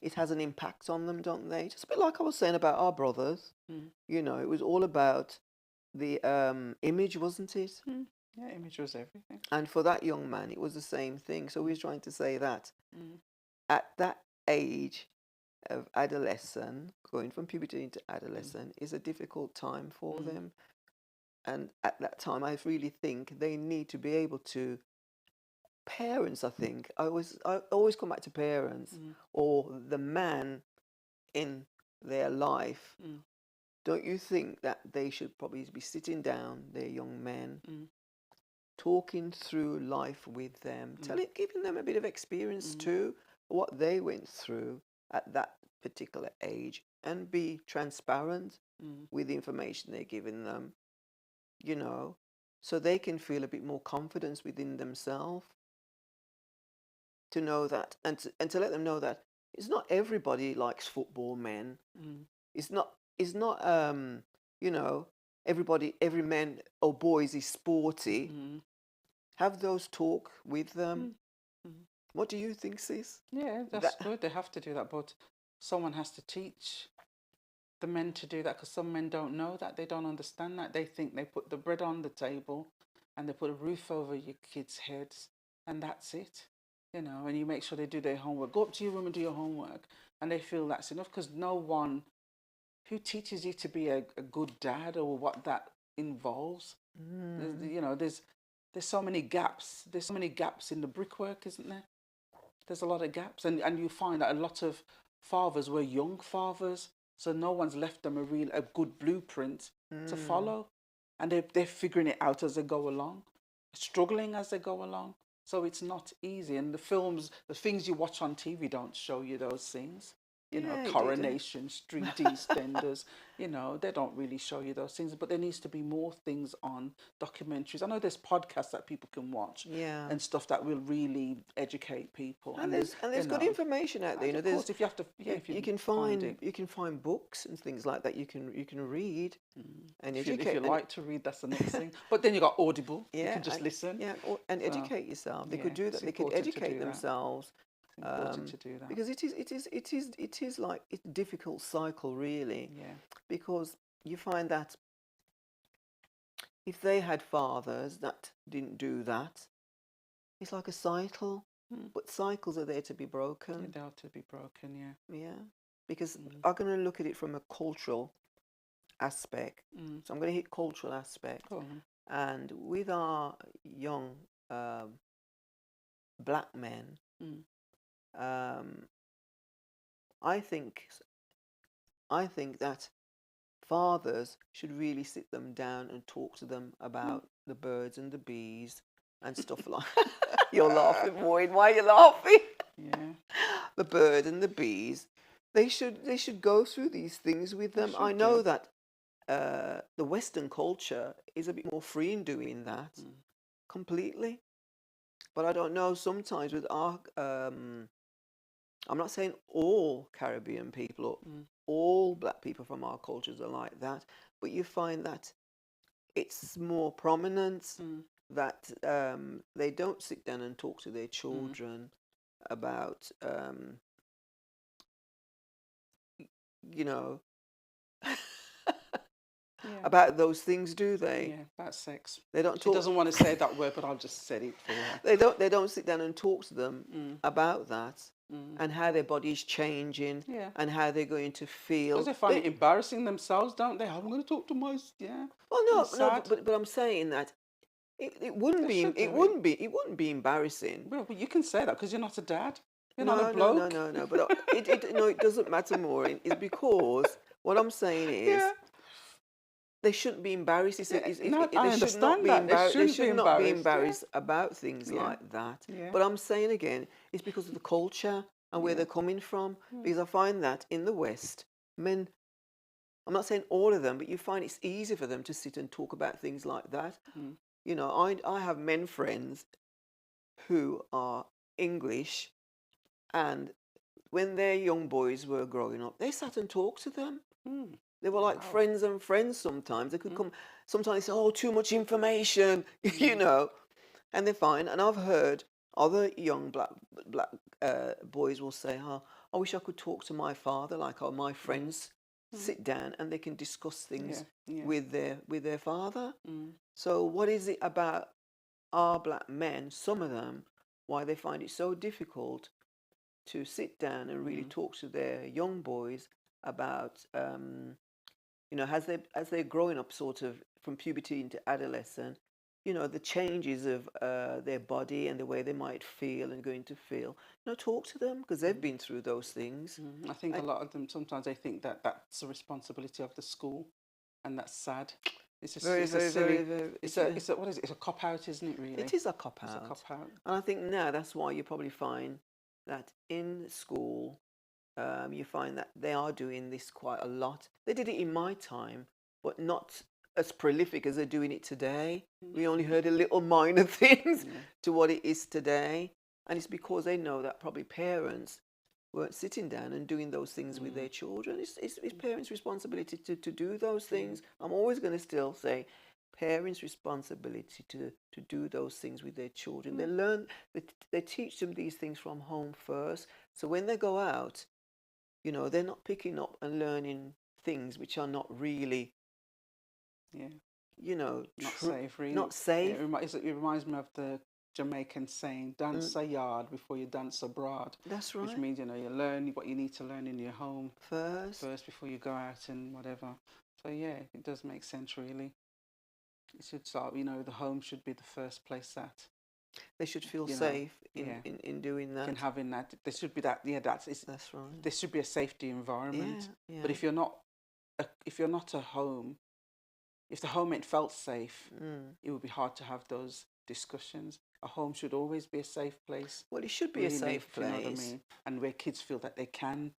it has an impact on them, don't they? Just a bit like I was saying about our brothers. You know, it was all about the image, wasn't it? Yeah, image was everything. And for that young man, it was the same thing. So we was trying to say that at that age of adolescence, going from puberty into adolescence, is a difficult time for them. And at that time, I really think they need to be able to, parents, I think, I always come back to parents or the man in their life. Don't you think that they should probably be sitting down, their young men, talking through life with them, giving them a bit of experience too, what they went through at that particular age, and be transparent with the information they're giving them, you know, so they can feel a bit more confidence within themselves, to know that, and to let them know that it's not everybody likes football men. It's not you know, every man or boys is sporty. Have those talk with them. What do you think, sis? Yeah, that's good. They have to do that, but someone has to teach the men to do that, because some men don't know that. They don't understand that. They think they put the bread on the table and they put a roof over your kids' heads, and that's it. You know, and you make sure they do their homework. Go up to your room and do your homework, and they feel that's enough, because no one who teaches you to be a good dad, or what that involves. You know, there's so many gaps. There's so many gaps in the brickwork, isn't there? There's a lot of gaps, and you find that a lot of fathers were young fathers, so no one's left them a good blueprint to follow, and they're figuring it out as they go along, struggling as they go along. So it's not easy, and the things you watch on TV don't show you those things. You know, Coronation Street, EastEnders, you know, they don't really show you those things, but there needs to be more things on documentaries. I know there's podcasts that people can watch, and stuff that will really educate people. And there's good information out there. You know, of course, if you have to, if you can find books and things like that you can read and educate. If you like to read, that's the next thing. But then you got Audible. You can just listen. Yeah, and educate yourself. They could do that. They could educate themselves. Important to do that, because it is like a difficult cycle, really. Yeah. Because you find that if they had fathers that didn't do that, it's like a cycle. But cycles are there to be broken. They're to be broken, yeah. Yeah. Because I'm going to look at it from a cultural aspect. So I'm going to hit cultural aspect. Go on. And with our young black men, I think that fathers should really sit them down and talk to them about the birds and the bees and stuff like. You're laughing, Maureen. Why are you laughing? Yeah. The bird and the bees. They should go through these things with them. I know that the Western culture is a bit more free in doing that completely, but I don't know. Sometimes with our, I'm not saying all Caribbean people or all black people from our cultures are like that, but you find that it's more prominent that they don't sit down and talk to their children about, you know, about those things, do they? Yeah, about sex. They don't She talk. doesn't want to say that word, but I'll just say it for her. They don't sit down and talk to them about that and how their body's changing and how they're going to feel. Because they find it embarrassing themselves, don't they? I'm going to talk to my Well, no, but I'm saying that it wouldn't be embarrassing. Well, but you can say that because you're not a dad. You're not a bloke. No. But it doesn't matter, Maureen. It's because what I'm saying is they shouldn't be embarrassed. I understand that. They should not be embarrassed about things like that. Yeah. But I'm saying again, it's because of the culture and where they're coming from. Because I find that in the West, men, I'm not saying all of them, but you find it's easy for them to sit and talk about things like that. You know, I have men friends who are English, and when their young boys were growing up, they sat and talked to them. They were like friends and friends sometimes. They could come, sometimes they say, oh, too much information, you know, and they're fine. And I've heard other young black boys will say, oh, I wish I could talk to my father, like my friends sit down and they can discuss things with their father. So what is it about our black men, some of them, why they find it so difficult to sit down and really talk to their young boys about, you know, as they're growing up, sort of from puberty into adolescence, you know, the changes of their body and the way they might feel and going to feel. You know, talk to them because they've been through those things. I think a lot of them sometimes they think that that's a responsibility of the school, and that's sad. It's a Very, it's very, a silly. very, very. It's a what is it? It's a cop out, isn't it? Really, It is a cop out. It's a cop out. And I think now that's why you probably find that in school, you find that they are doing this quite a lot. They did it in my time, but not as prolific as they're doing it today. We only heard a little minor things to what it is today. And it's because they know that probably parents weren't sitting down and doing those things with their children. It's parents' responsibility to do those things. I'm always going to still say parents' responsibility to do those things with their children. They learn, they teach them these things from home first. So when they go out, you know, they're not picking up and learning things which are not really, you know, not safe, really. Not safe. It reminds me of the Jamaican saying, dance a yard before you dance abroad. That's right. Which means, you know, you learn what you need to learn in your home first before you go out and whatever. So yeah, it does make sense, really. It should start, you know, the home should be the first place that they should feel safe in doing that. In having that. There should be that, that's right. There should be a safety environment. Yeah. But if you're not a home, if the home ain't felt safe, it would be hard to have those discussions. A home should always be a safe place. Well, it should be a safe place. You know what I mean? And where kids feel that they can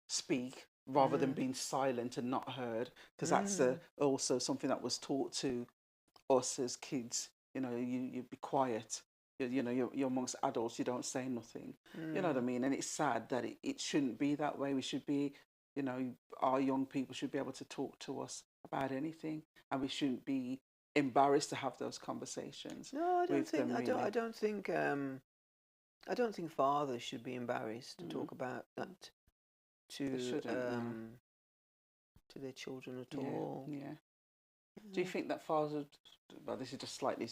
speak rather than being silent and not heard, because that's also something that was taught to us as kids. You know, you be quiet. You know, you're amongst adults. You don't say nothing. You know what I mean? And it's sad that it shouldn't be that way. We should be, you know, our young people should be able to talk to us about anything, and we shouldn't be embarrassed to have those conversations. No, I don't think. Them, really. I don't think. I don't think fathers should be embarrassed to talk about that to their children at all. Yeah. Do you think that fathers would, well, this is just slightly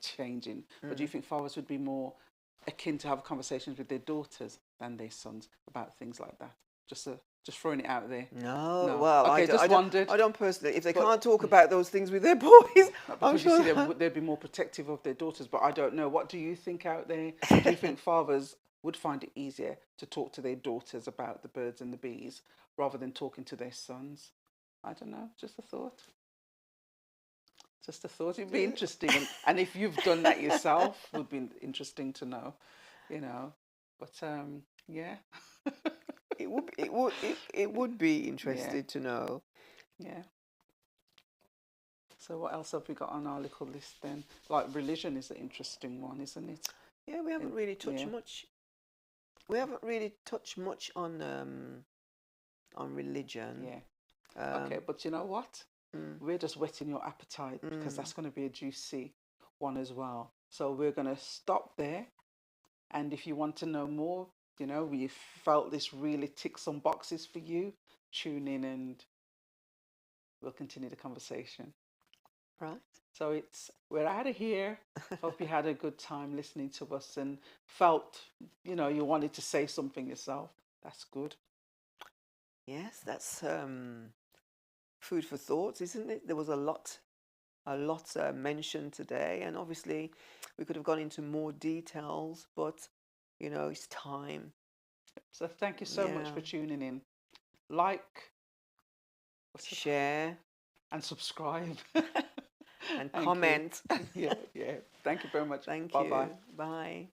changing, but do you think fathers would be more akin to have conversations with their daughters than their sons about things like that? Just throwing it out there. No, well, okay, just wondered. I don't personally. If they can't talk about those things with their boys, I'm Because sure you see, they'd be more protective of their daughters. But I don't know. What do you think out there? Do you think fathers would find it easier to talk to their daughters about the birds and the bees rather than talking to their sons? I don't know. Just a thought. Just a thought. It'd be interesting, and if you've done that yourself, would be interesting to know. You know, but yeah. It would be interesting to know. Yeah. So what else have we got on our little list then? Like religion is an interesting one, isn't it? Yeah, we haven't really touched much. We haven't really touched much on religion. Yeah. Okay, but you know what? We're just whetting your appetite because that's going to be a juicy one as well. So we're going to stop there. And if you want to know more, you know, we felt this really ticks some boxes for you, tune in and we'll continue the conversation. Right. So we're out of here. Hope you had a good time listening to us and felt, you know, you wanted to say something yourself. That's good. Yes, that's food for thoughts, isn't it? There was a lot mentioned today, and obviously we could have gone into more details, but you know, it's time. So thank you so much for tuning in. Like, share, and subscribe. And comment. Yeah. Thank you very much. Thank Bye-bye. you. Bye.